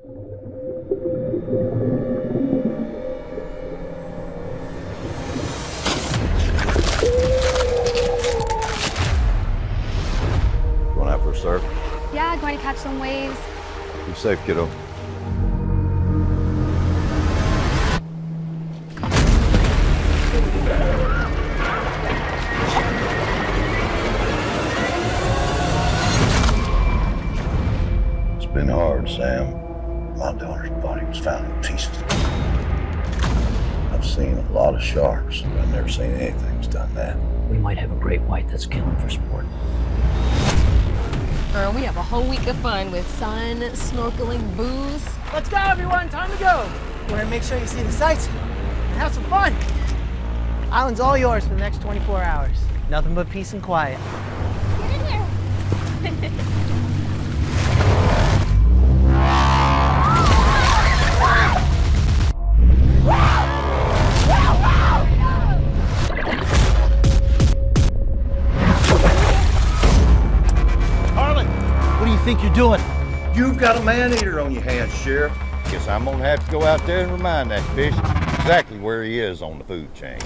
Going out for a surf? Yeah, going to catch some waves. Be safe, kiddo. It's been hard, Sam. My daughter's body was found in pieces. I've seen a lot of sharks, but I've never seen anything that's done that. We might have a great white that's killing for sport. We have a whole week of fun with sun, snorkeling, booze. Let's go, everyone. Time to go. We're gonna make sure you see the sights and have some fun. Island's all yours for the next 24 hours. Nothing but peace and quiet. Get in here. What do you think you're doing? You've got a man-eater on your hands, Sheriff. Guess I'm gonna have to go out there and remind that fish exactly where he is on the food chain.